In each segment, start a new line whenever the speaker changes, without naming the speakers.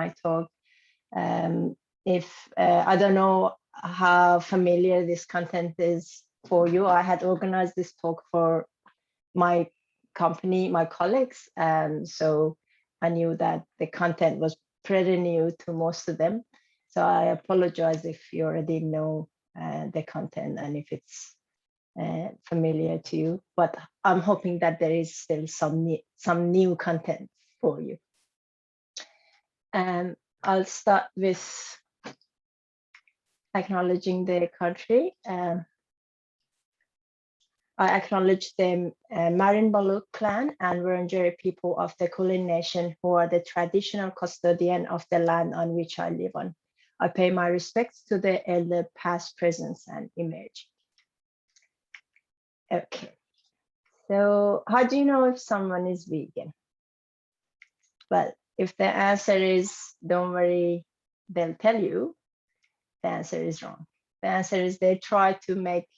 my talk. If I don't know how familiar this content is for you. I had organized this talk for my company, my colleagues, so I knew that the content was pretty new to most of them. So I apologize if you already know the content and if it's familiar to you, but I'm hoping that there is still some new content for you. I'll start with acknowledging the country. I acknowledge the Marin-Baluk clan and Wurundjeri people of the Kulin Nation, who are the traditional custodian of the land on which I live on. I pay my respects to the elder past, present, and emerging. Okay, so how do you know if someone is vegan? Well, if the answer is don't worry, they'll tell you, the answer is wrong. The answer is they try to make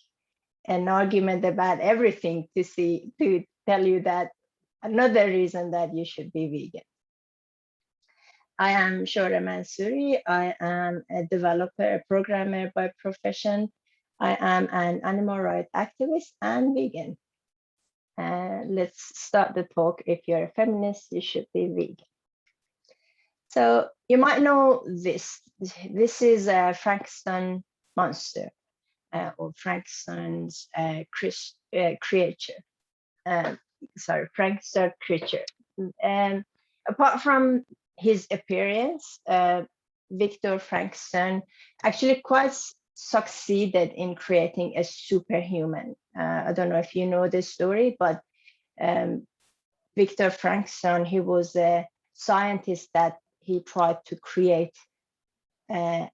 an argument about everything to tell you that another reason that you should be vegan. I am Shora Mansouri. I am a developer, a programmer by profession. I am an animal rights activist and vegan. Let's start the talk. If you're a feminist, you should be vegan. So you might know this. This is a Frankenstein monster, or Frankenstein's creature. Frankenstein creature. And apart from his appearance, Victor Frankenstein actually quite succeeded in creating a superhuman. I don't know if you know this story, but Victor Frankenstein, he was a scientist that he tried to create an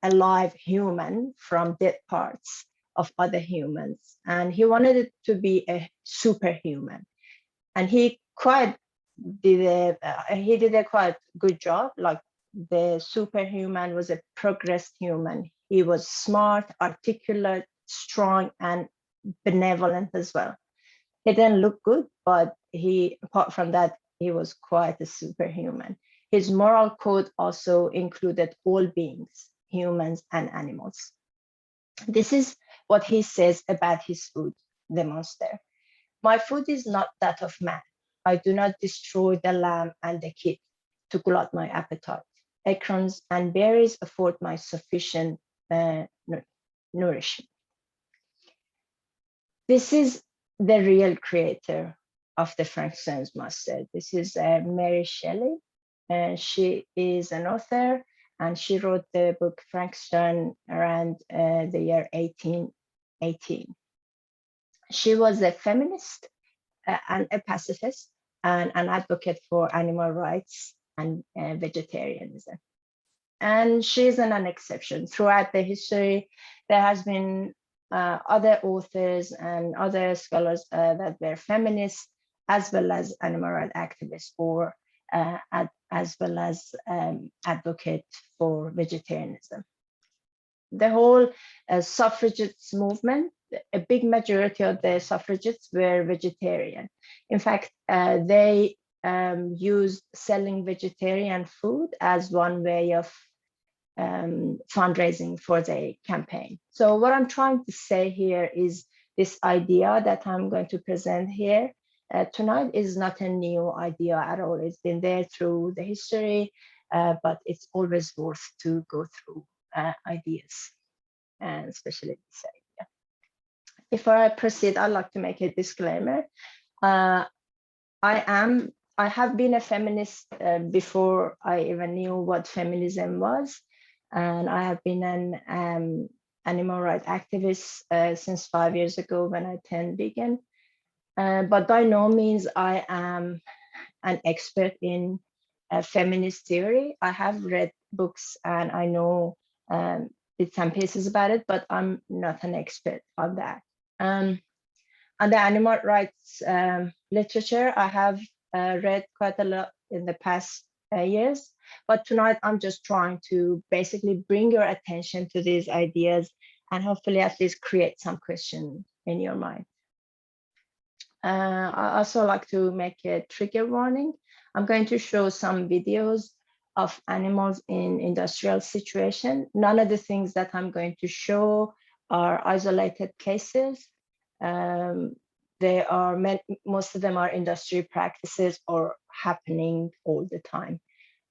alive human from dead parts of other humans, and he wanted it to be a superhuman, and he did a quite good job. Like, the superhuman was a progressed human. He was smart, articulate, strong, and benevolent as well. He didn't look good, but apart from that, he was quite a superhuman. His moral code also included all beings, humans and animals. This is what he says about his food, the monster. My food is not that of man. I do not destroy the lamb and the kid to glut my appetite. Acorns and berries afford my sufficient nourishment. This is the real creator of the Frankenstein's monster. This is Mary Shelley. She is an author, and she wrote the book Frankenstein around the year 1818. She was a feminist and a pacifist and an advocate for animal rights and vegetarianism. And she's an exception. Throughout the history, there has been other authors and other scholars that were feminists, as well as animal rights activists, or as well as advocate for vegetarianism. The whole suffragettes movement, a big majority of the suffragettes were vegetarian. In fact, they used selling vegetarian food as one way of fundraising for the campaign. So what I'm trying to say here is this idea that I'm going to present here tonight is not a new idea at all. It's been there through the history, but it's always worth to go through ideas, and especially this idea. Before I proceed, I'd like to make a disclaimer. I have been a feminist before I even knew what feminism was, and I have been an animal rights activist since 5 years ago when I turned vegan. But by no means I am an expert in feminist theory. I have read books and I know bits and pieces about it, but I'm not an expert on that. On the animal rights literature, I have read quite a lot in the past years, but tonight I'm just trying to basically bring your attention to these ideas and hopefully at least create some question in your mind. I also like to make a trigger warning. I'm going to show some videos of animals in industrial situation. None of the things that I'm going to show are isolated cases. Most of them are industry practices or happening all the time.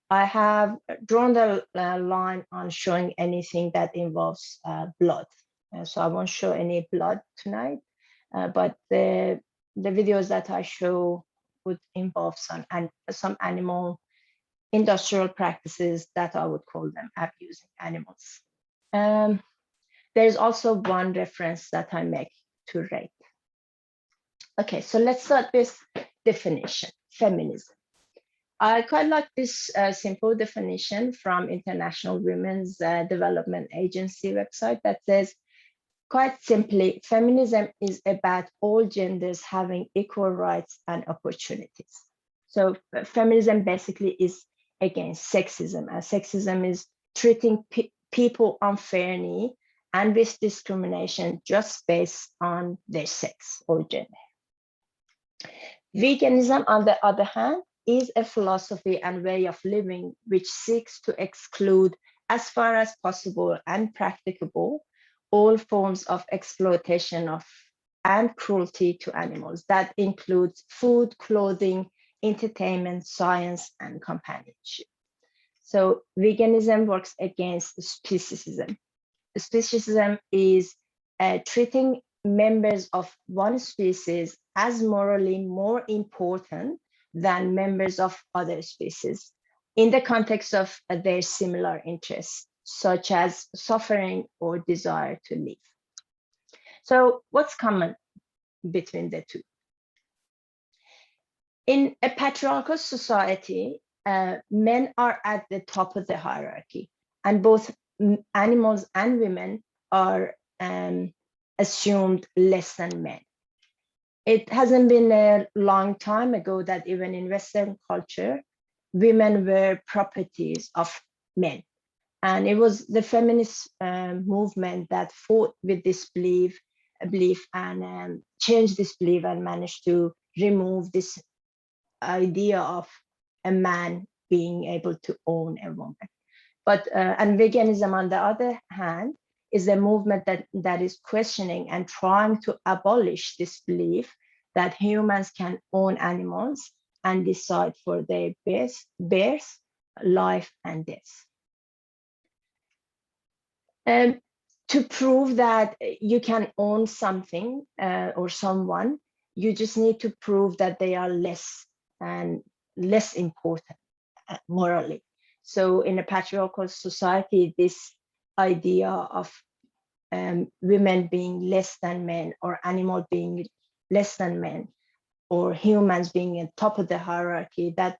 I have drawn the line on showing anything that involves blood. So I won't show any blood tonight, but the videos that I show would involve some animal industrial practices that I would call them abusing animals. There's also one reference that I make to rape. Okay, so let's start with definition, feminism. I quite like this simple definition from International Women's Development Agency website that says, quite simply, feminism is about all genders having equal rights and opportunities. So feminism basically is against sexism, and sexism is treating people unfairly and with discrimination just based on their sex or gender. Veganism, on the other hand, is a philosophy and way of living which seeks to exclude, as far as possible and practicable, all forms of exploitation of and cruelty to animals. That includes food, clothing, entertainment, science, and companionship. So veganism works against speciesism. Speciesism is treating members of one species as morally more important than members of other species in the context of their similar interests, such as suffering or desire to live. So what's common between the two? In a patriarchal society, men are at the top of the hierarchy, and both animals and women are assumed less than men. It hasn't been a long time ago that even in Western culture, women were properties of men. And it was the feminist movement that fought with this belief and changed this belief and managed to remove this idea of a man being able to own a woman. But and veganism, on the other hand, is a movement that is questioning and trying to abolish this belief that humans can own animals and decide for their birth, life, and death. To prove that you can own something or someone, you just need to prove that they are less important morally. So in a patriarchal society, this idea of women being less than men, or animal being less than men, or humans being at top of the hierarchy, that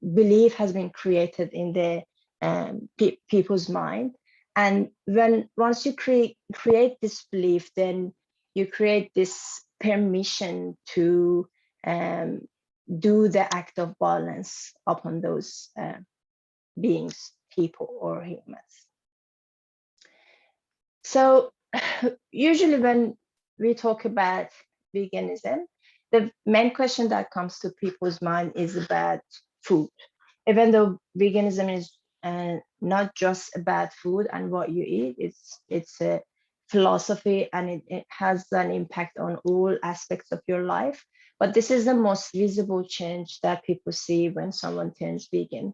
belief has been created in the people's mind. And once you create this belief, then you create this permission to do the act of violence upon those beings, people or humans. So usually when we talk about veganism, the main question that comes to people's mind is about food. Even though veganism is not just about food and what you eat, it's a philosophy, and it has an impact on all aspects of your life. But this is the most visible change that people see when someone turns vegan.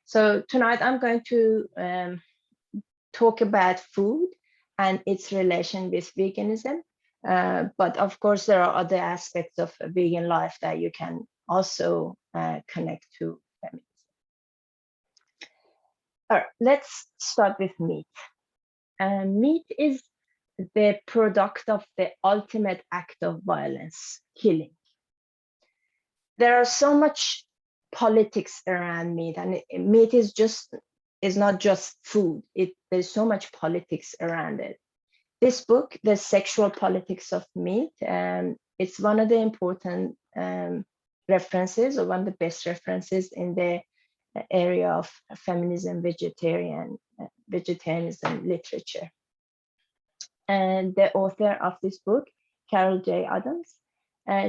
So tonight I'm going to talk about food and its relation with veganism. But of course, there are other aspects of a vegan life that you can also connect to feminism. All right, let's start with meat. Meat is the product of the ultimate act of violence, killing. There are so much politics around meat, and meat is not just food. There's so much politics around it. This book, The Sexual Politics of Meat, it's one of the important references, or one of the best references in the area of feminism, vegetarianism literature. And the author of this book, Carol J. Adams,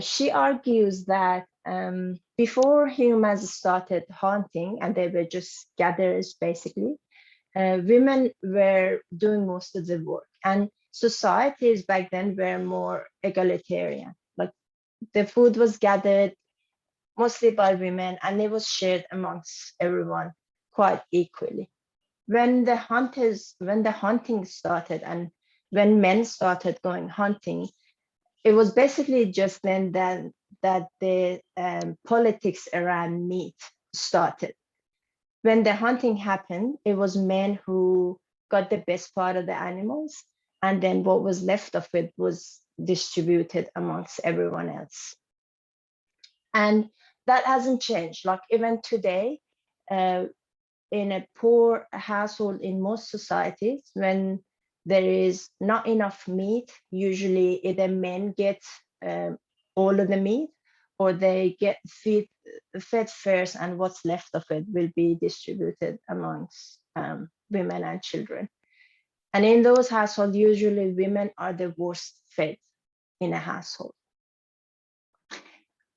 she argues that before humans started hunting, and they were just gatherers basically, women were doing most of the work, and societies back then were more egalitarian. Like the food was gathered mostly by women, and it was shared amongst everyone quite equally. When the hunting started, and when men started going hunting, it was basically just then that the politics around meat started. When the hunting happened, it was men who got the best part of the animals, and then what was left of it was distributed amongst everyone else. And that hasn't changed. Like even today, uh, in a poor household in most societies, when there is not enough meat, usually either men get all of the meat, or they get fed first, and what's left of it will be distributed amongst women and children. And in those households, usually women are the worst fed in a household.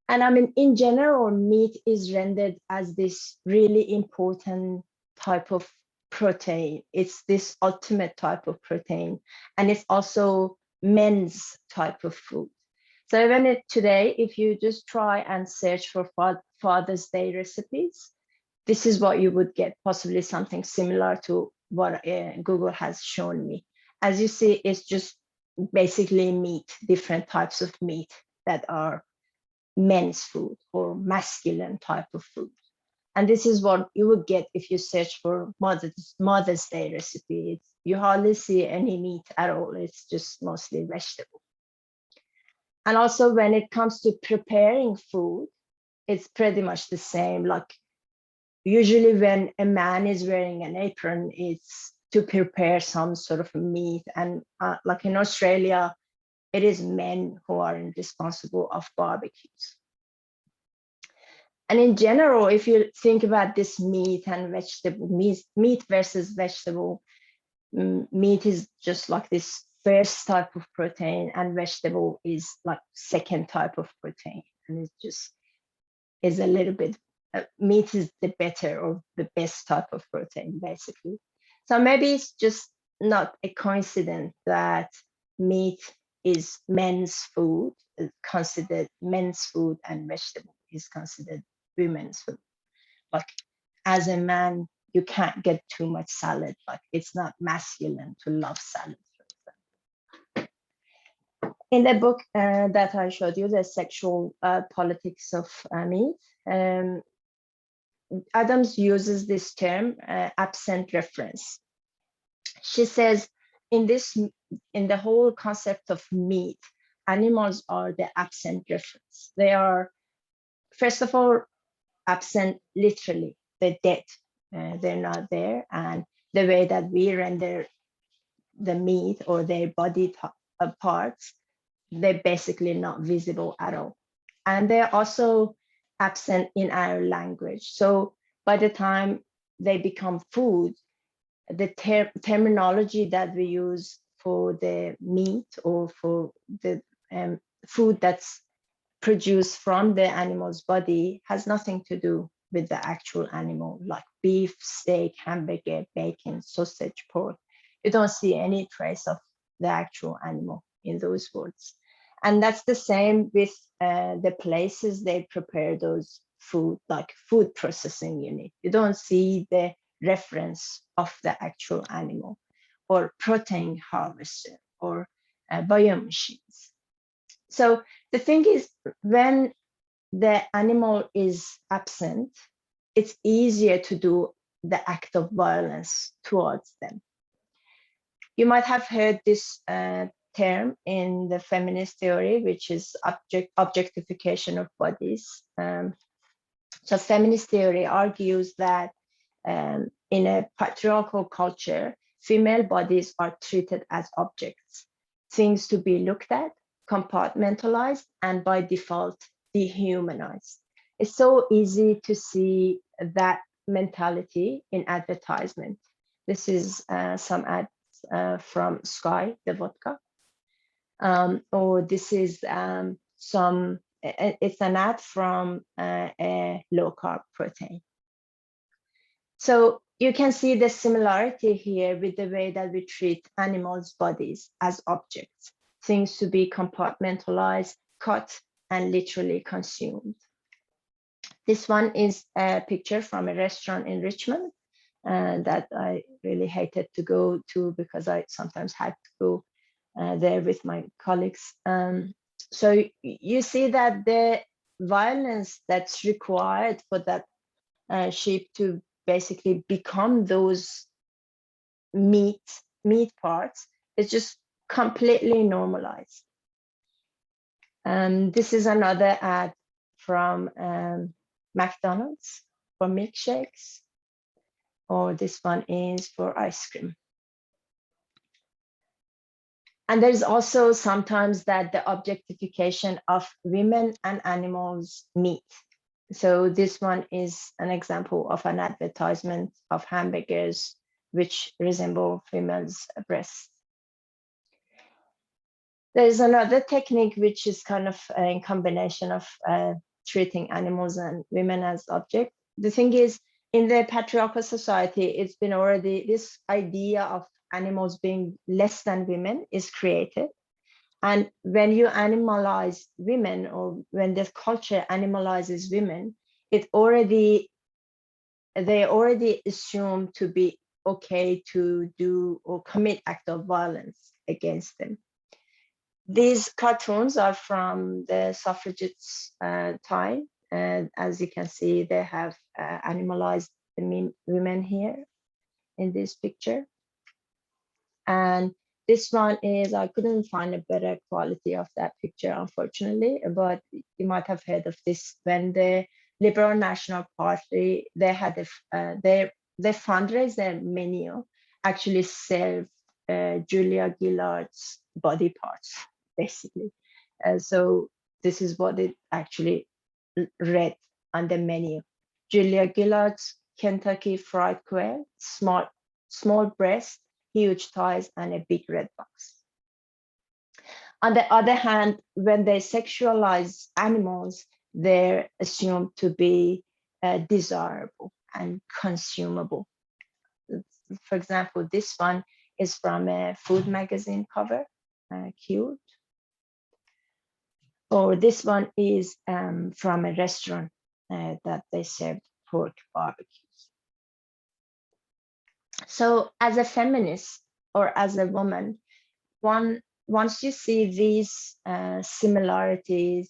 And I mean, in general, meat is rendered as this really important type of protein. It's this ultimate type of protein, and it's also men's type of food. So even today, if you just try and search for Father's Day recipes, this is what you would get, possibly something similar to what Google has shown me. As you see, it's just basically meat, different types of meat that are men's food or masculine type of food. And this is what you would get if you search for Mother's Day recipe. You hardly see any meat at all. It's just mostly vegetable. And also when it comes to preparing food, it's pretty much the same. Like usually when a man is wearing an apron, it's to prepare some sort of meat. And like in Australia, it is men who are responsible of barbecues. And in general, if you think about this meat and vegetable, meat versus vegetable, meat is just like this first type of protein, and vegetable is like second type of protein. And it just is a little bit, meat is the better or the best type of protein, basically. So maybe it's just not a coincidence that meat is men's food, considered men's food, and vegetable is considered women's food. Like as a man, you can't get too much salad. Like it's not masculine to love salad, for example. In the book that I showed you, the sexual politics of meat, Adams uses this term, absent reference. She says, in the whole concept of meat, animals are the absent reference. They are, first of all, absent literally, they're dead. They're not there, and the way that we render the meat or their body parts, they're basically not visible at all. And they're also absent in our language. So by the time they become food, the terminology that we use for the meat or for the food that's produced from the animal's body has nothing to do with the actual animal, like beef, steak, hamburger, bacon, sausage, pork. You don't see any trace of the actual animal in those words. And that's the same with the places they prepare those food, like food processing unit. You don't see the reference of the actual animal, or protein harvester, or biomachines. So the thing is, when the animal is absent, it's easier to do the act of violence towards them. You might have heard this term in the feminist theory, which is objectification of bodies. So feminist theory argues that in a patriarchal culture, female bodies are treated as objects, things to be looked at, compartmentalized, and by default, dehumanized. It's so easy to see that mentality in advertisement. This is some ads from Sky, the vodka. Or this is some it's an ad from a low carb protein. So you can see the similarity here with the way that we treat animals' bodies as objects, things to be compartmentalized, cut, and literally consumed. This one is a picture from a restaurant in Richmond that I really hated to go to because I sometimes had to go there with my colleagues. So you see that the violence that's required for that sheep to basically become those meat parts is just completely normalized. This is another ad from McDonald's for milkshakes, or this one is for ice cream. And there's also sometimes that the objectification of women and animals meet. So this one is an example of an advertisement of hamburgers which resemble females' breasts. There's another technique which is kind of a combination of treating animals and women as objects. The thing is, in the patriarchal society, it's been already, this idea of animals being less than women is created. And when you animalize women, or when the culture animalizes women, they already assume to be okay to do or commit act of violence against them. These cartoons are from the suffragettes' time, and as you can see, they have animalized the women here in this picture. And this one is, I couldn't find a better quality of that picture, unfortunately, but you might have heard of this. When the Liberal National Party, they had their fundraiser menu actually served Julia Gillard's body parts, basically. So this is what it actually read on the menu. Julia Gillard's Kentucky Fried Quail, small breast, huge thighs, and a big red box. On the other hand, when they sexualize animals, they're assumed to be desirable and consumable. For example, this one is from a food magazine cover, cute. Or this one is from a restaurant that they served pork barbecues. So as a feminist or as a woman, once you see these similarities,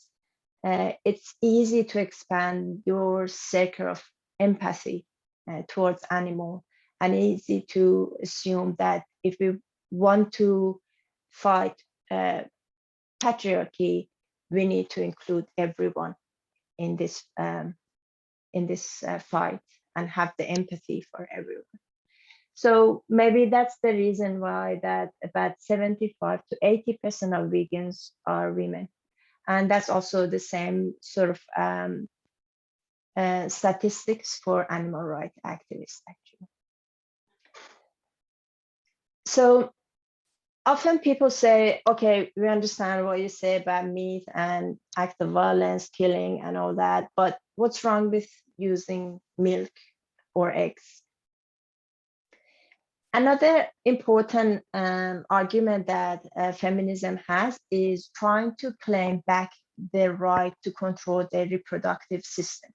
it's easy to expand your circle of empathy towards animal, and easy to assume that if we want to fight patriarchy, we need to include everyone in this fight and have the empathy for everyone. So maybe that's the reason why that about 75 to 80% of vegans are women. And that's also the same sort of statistics for animal rights activists, actually. So often people say, okay, we understand what you say about meat and act of violence, killing and all that, but what's wrong with using milk or eggs? Another important argument that feminism has is trying to claim back their right to control their reproductive system.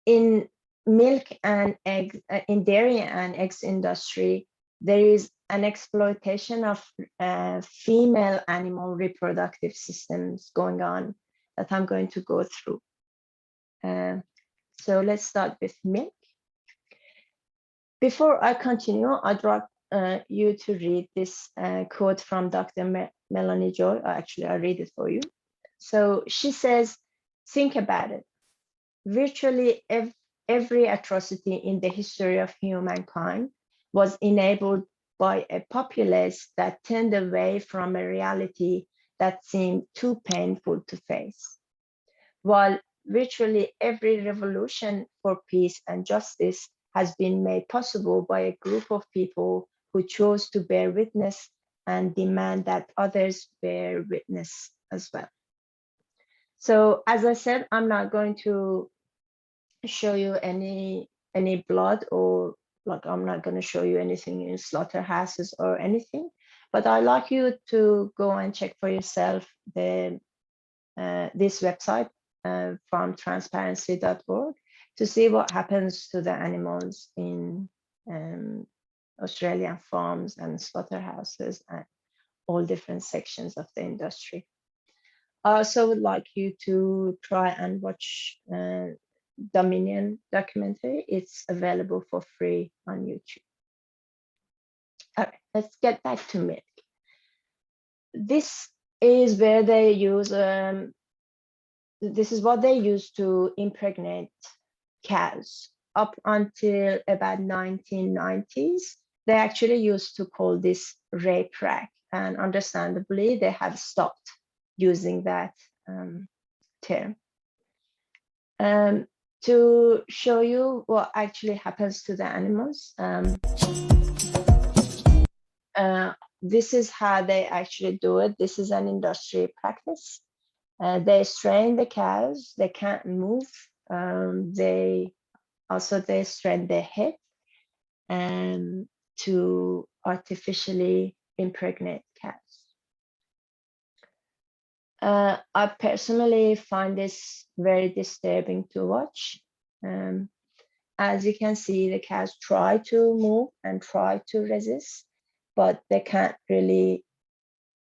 In milk and eggs, in dairy and eggs industry, there is an exploitation of female animal reproductive systems going on that I'm going to go through. So let's start with milk. Before I continue, I'd like you to read this quote from Dr. Melanie Joy. Actually, I read it for you. So she says, think about it. Virtually every atrocity in the history of humankind was enabled by a populace that turned away from a reality that seemed too painful to face. While virtually every revolution for peace and justice has been made possible by a group of people who chose to bear witness and demand that others bear witness as well. So as I said, I'm not going to show you any blood, or like I'm not going to show you anything in slaughterhouses or anything, but I'd like you to go and check for yourself the this website, farmtransparency.org, to see what happens to the animals in Australian farms and slaughterhouses and all different sections of the industry. I also would like you to try and watch Dominion documentary. It's available for free on YouTube. All right, let's get back to milk. This is where they use, this is what they use to impregnate cows. Up until about 1990s, they actually used to call this rape rack, and understandably, they have stopped using that term. To show you what actually happens to the animals, this is how they actually do it. This is an industry practice. They strain the cows, they can't move. They strain their head to artificially impregnate cows. I personally find this very disturbing to watch. As you can see, the cows try to move and try to resist, but they can't really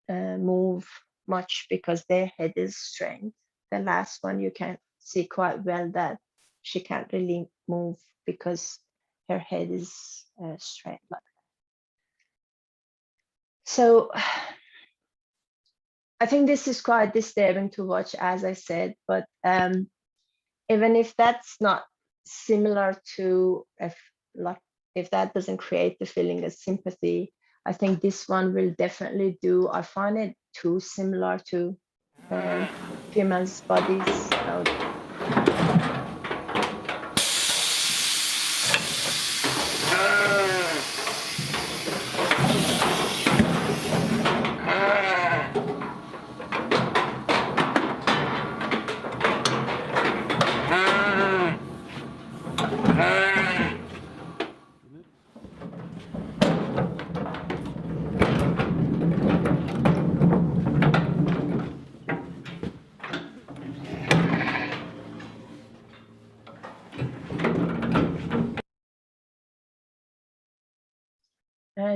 move much because their head is strained. The last one, you can see quite well that she can't really move because her head is strained like that. So I think this is quite disturbing to watch, as I said, but even if that's not similar to, if that doesn't create the feeling of sympathy, I think this one will definitely do. I find it too similar to females' bodies.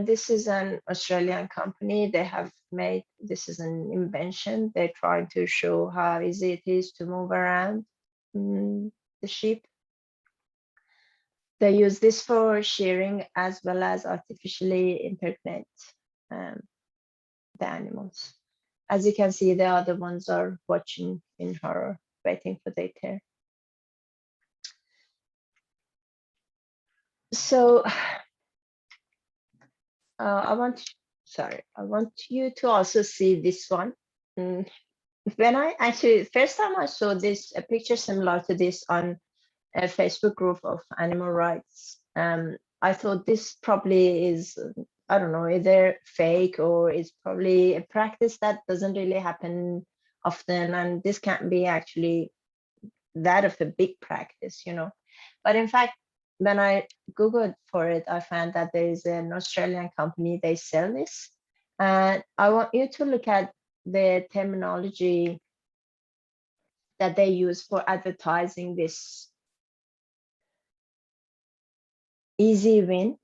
This is an Australian company. They have made, this is an invention. They're trying to show how easy it is to move around the sheep. They use this for shearing as well as artificially impregnate the animals. As you can see, the other ones are watching in horror, waiting for their turn. So I want you to also see this one. When I actually, first time I saw this, a picture similar to this on a Facebook group of animal rights, I thought this probably is, I don't know, either fake or it's probably a practice that doesn't really happen often, and this can't be actually that of a big practice, you know. But in fact, when I Googled for it, I found that there is an Australian company, they sell this. And I want you to look at the terminology that they use for advertising this easy win.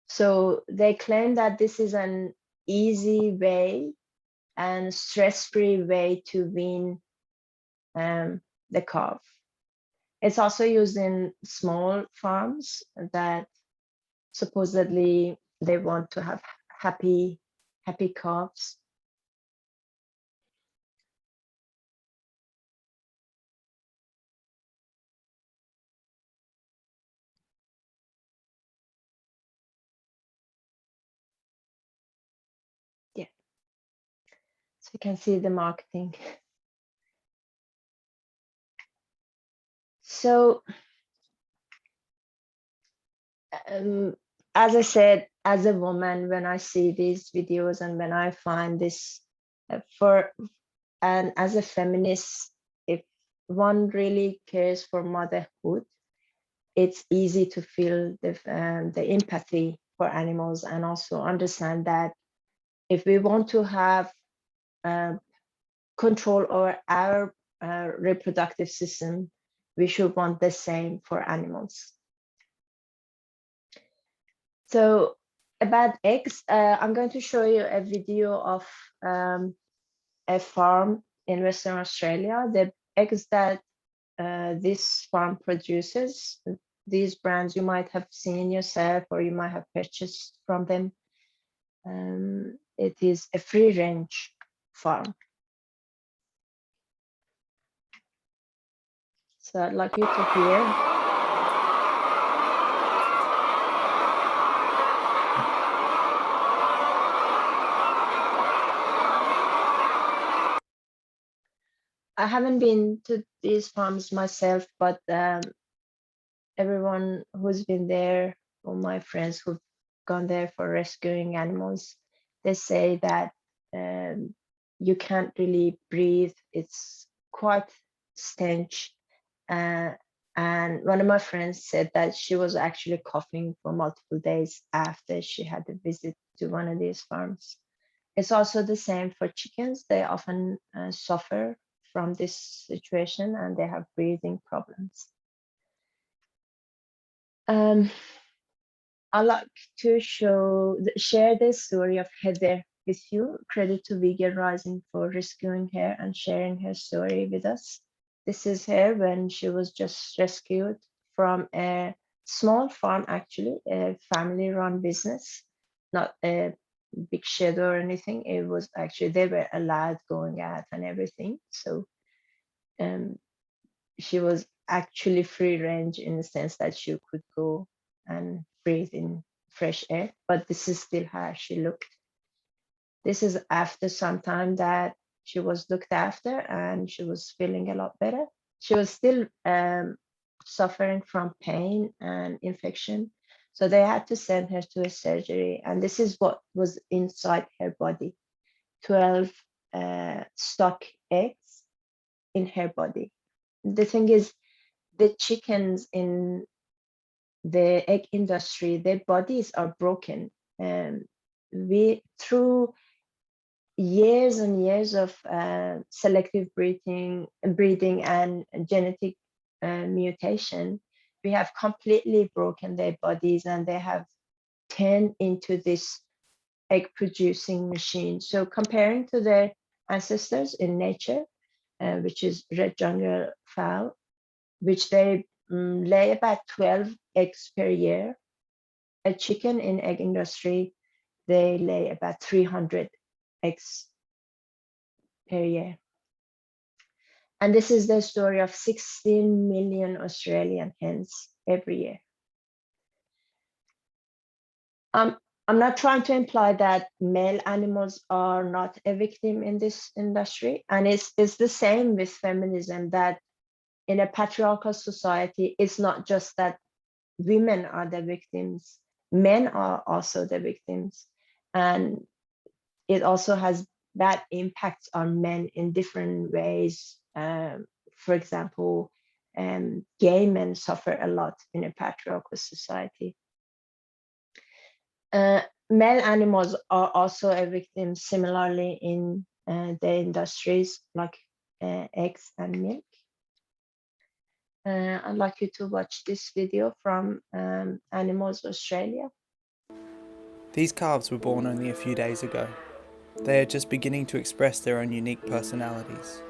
So they claim that this is an easy way and stress-free way to win the calf. It's also used in small farms that supposedly they want to have happy calves. Yeah, so you can see the marketing. So as I said, as a woman, when I see these videos and when I find this, and as a feminist, if one really cares for motherhood, it's easy to feel the empathy for animals, and also understand that if we want to have uh, control over our reproductive system, we should want the same for animals. So about eggs, I'm going to show you a video of a farm in Western Australia. The eggs that this farm produces, these brands you might have seen yourself or you might have purchased from them. It is a free range farm. So I'd like you to hear. I haven't been to these farms myself, but everyone who's been there, or my friends who've gone there for rescuing animals, they say that you can't really breathe. It's quite stench. And one of my friends said that she was actually coughing for multiple days after she had a visit to one of these farms. It's also the same for chickens. They often suffer from this situation and they have breathing problems. I like to share the story of Heather with you. Credit to Vegan Rising for rescuing her and sharing her story with us. This is her when she was just rescued from a small farm, actually, a family-run business, not a big shed or anything. It was actually, they were allowed going out and everything. So she was actually free range in the sense that she could go and breathe in fresh air, but this is still how she looked. This is after some time that she was looked after and she was feeling a lot better. She was still suffering from pain and infection. So they had to send her to a surgery. And this is what was inside her body, 12 stock eggs in her body. The thing is, the chickens in the egg industry, their bodies are broken. And we, through years and years of selective breeding and genetic mutation, we have completely broken their bodies and they have turned into this egg producing machine. So comparing to their ancestors in nature, which is red jungle fowl, which they lay about 12 eggs per year. A chicken in egg industry, they lay about 300 eggs per year. And this is the story of 16 million Australian hens every year. I'm not trying to imply that male animals are not a victim in this industry. And it's the same with feminism, that in a patriarchal society, it's not just that women are the victims, men are also the victims. And it also has bad impacts on men in different ways. For example, gay men suffer a lot in a patriarchal society. Male animals are also a victim similarly in the industries like eggs and milk. I'd like you to watch this video from Animals Australia.
These calves were born only a few days ago. They are just beginning to express their own unique personalities.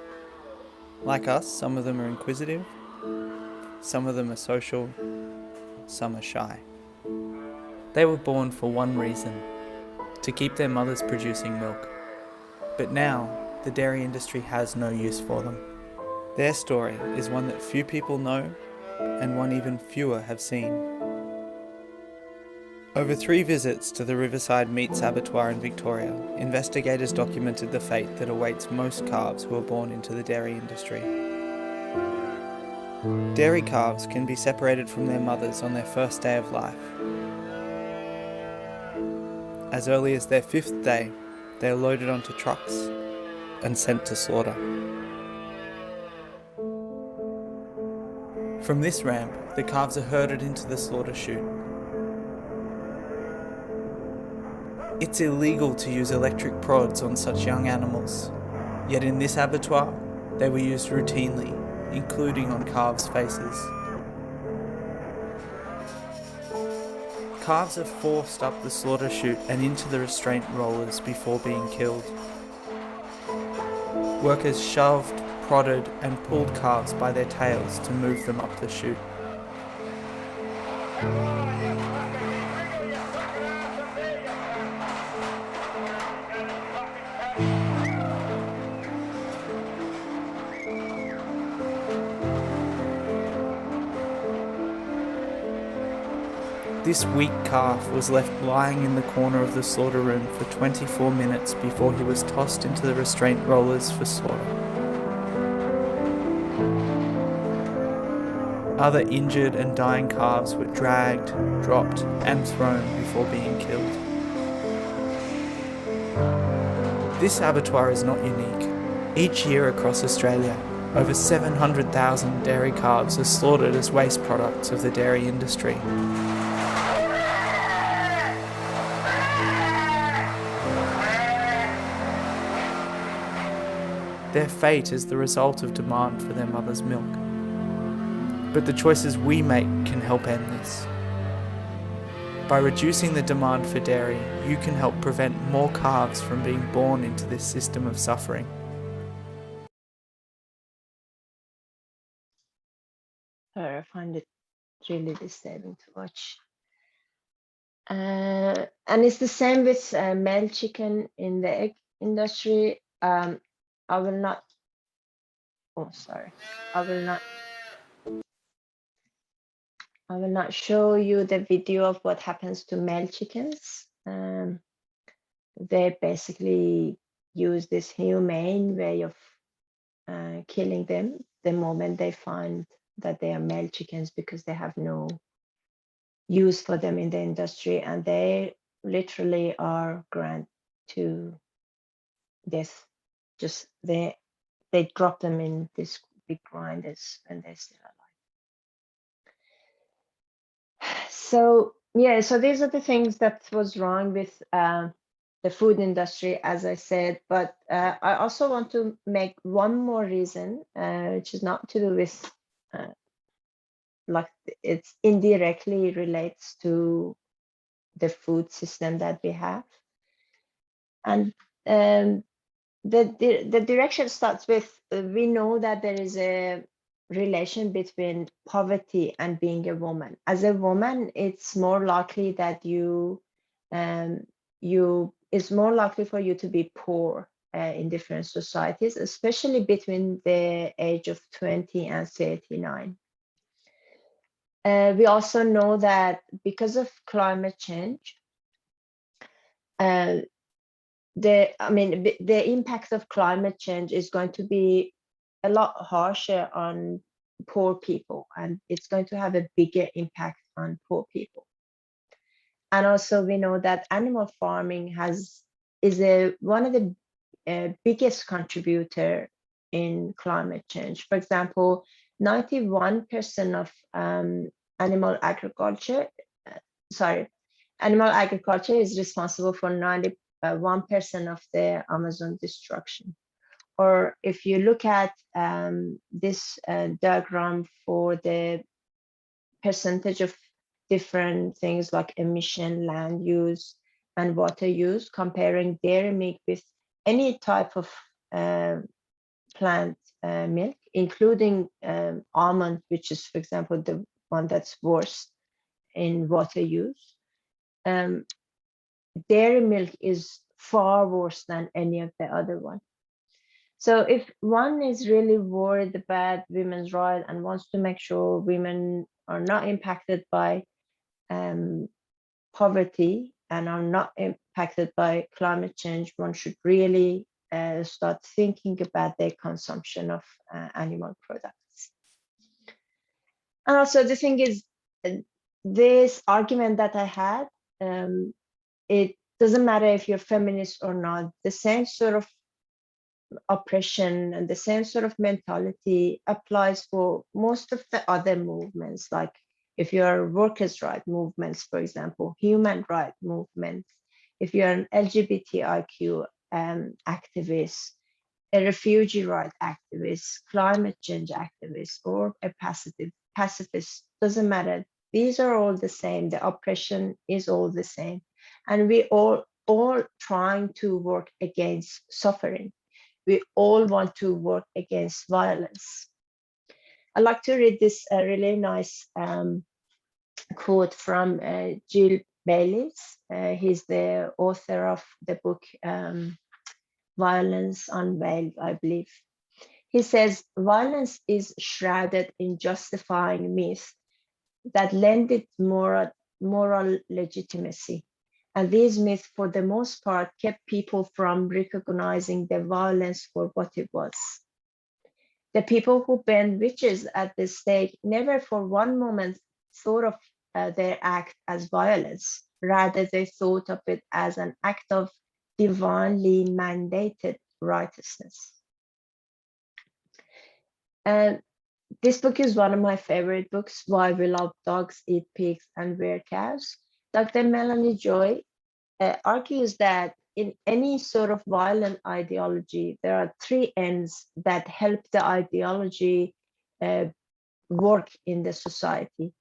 Like us, some of them are inquisitive, some of them are social, some are shy. They were born for one reason: to keep their mothers producing milk. But now, the dairy industry has no use for them. Their story is one that few people know and one even fewer have seen. Over 3 visits to the Riverside Meats Abattoir in Victoria, investigators documented the fate that awaits most calves who are born into the dairy industry. Dairy calves can be separated from their mothers on their first day of life. As early as their 5th day, they are loaded onto trucks and sent to slaughter. From this ramp, the calves are herded into the slaughter chute. It's illegal to use electric prods on such young animals, yet in this abattoir, they were used routinely, including on calves' faces. Calves are forced up the slaughter chute and into the restraint rollers before being killed. Workers shoved, prodded and pulled calves by their tails to move them up the chute. This weak calf was left lying in the corner of the slaughter room for 24 minutes before he was tossed into the restraint rollers for slaughter. Other injured and dying calves were dragged, dropped and thrown before being killed. This abattoir is not unique. Each year across Australia, over 700,000 dairy calves are slaughtered as waste products of the dairy industry. Their fate is the result of demand for their mother's milk. But the choices we make can help end this. By reducing the demand for dairy, you can help prevent more calves from being born into this system of suffering.
I find it really disturbing to watch. And it's the same with male chicken in the egg industry. I will not. Oh, sorry. I will not show you the video of what happens to male chickens. They basically use this humane way of killing them the moment they find that they are male chickens, because they have no use for them in the industry, and they literally are ground to death. Just they drop them in this big grinders when they're still alive. So yeah, so these are the things that was wrong with the food industry, as I said. But I also want to make one more reason, which is not to do with like it's indirectly relates to the food system that we have. And the direction starts with we know that there is a relation between poverty and being a woman. As a woman, it's more likely that it's more likely for you to be poor in different societies, especially between the age of 20 and 39. We also know that because of climate change, the impact of climate change is going to be a lot harsher on poor people, and it's going to have a bigger impact on poor people. And also we know that animal farming is one of the biggest contributor in climate change. For example, 91% of animal agriculture is responsible for 91% of the Amazon destruction. Or if you look at this diagram for the percentage of different things like emission, land use, and water use, comparing dairy milk with any type of plant milk, including almond, which is, for example, the one that's worse in water use. Dairy milk is far worse than any of the other one. So if one is really worried about women's rights and wants to make sure women are not impacted by poverty and are not impacted by climate change, one should really start thinking about their consumption of animal products. And also the thing is, this argument that I had, Doesn't matter if you're feminist or not, the same sort of oppression and the same sort of mentality applies for most of the other movements, like if you're workers' right movements, for example, human rights movements, if you're an LGBTIQ activist, a refugee right activist, climate change activist, or a pacifist, doesn't matter. These are all the same. The oppression is all the same. And we all trying to work against suffering. We all want to work against violence. I like to read this really nice quote from Jill Bayliss. He's the author of the book Violence Unveiled, I believe. He says, violence is shrouded in justifying myths that lend it moral legitimacy. And these myths, for the most part, kept people from recognizing the violence for what it was. The people who burned witches at the stake never for one moment thought of their act as violence. Rather, they thought of it as an act of divinely mandated righteousness. And this book is one of my favorite books, Why We Love Dogs, Eat Pigs, and Wear Cows. Dr. Melanie Joy argues that in any sort of violent ideology, there are three ends that help the ideology work in the society.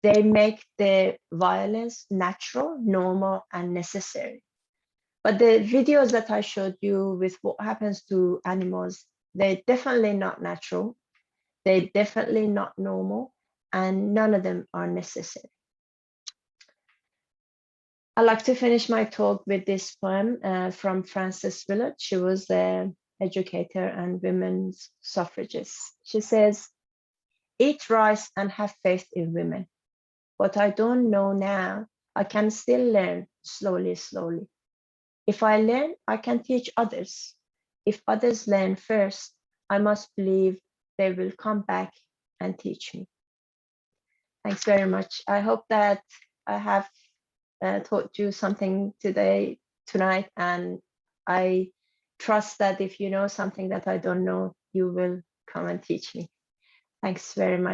They make the violence natural, normal, and necessary. But the videos that I showed you with what happens to animals, they're definitely not natural. They're definitely not normal, and none of them are necessary. I like to finish my talk with this poem from Frances Willard. She was an educator and women's suffragist. She says, eat rice and have faith in women. What I don't know now, I can still learn slowly, slowly. If I learn, I can teach others. If others learn first, I must believe they will come back and teach me. Thanks very much. I hope that I have taught you something tonight, and I trust that if you know something that I don't know, you will come and teach me. Thanks very much.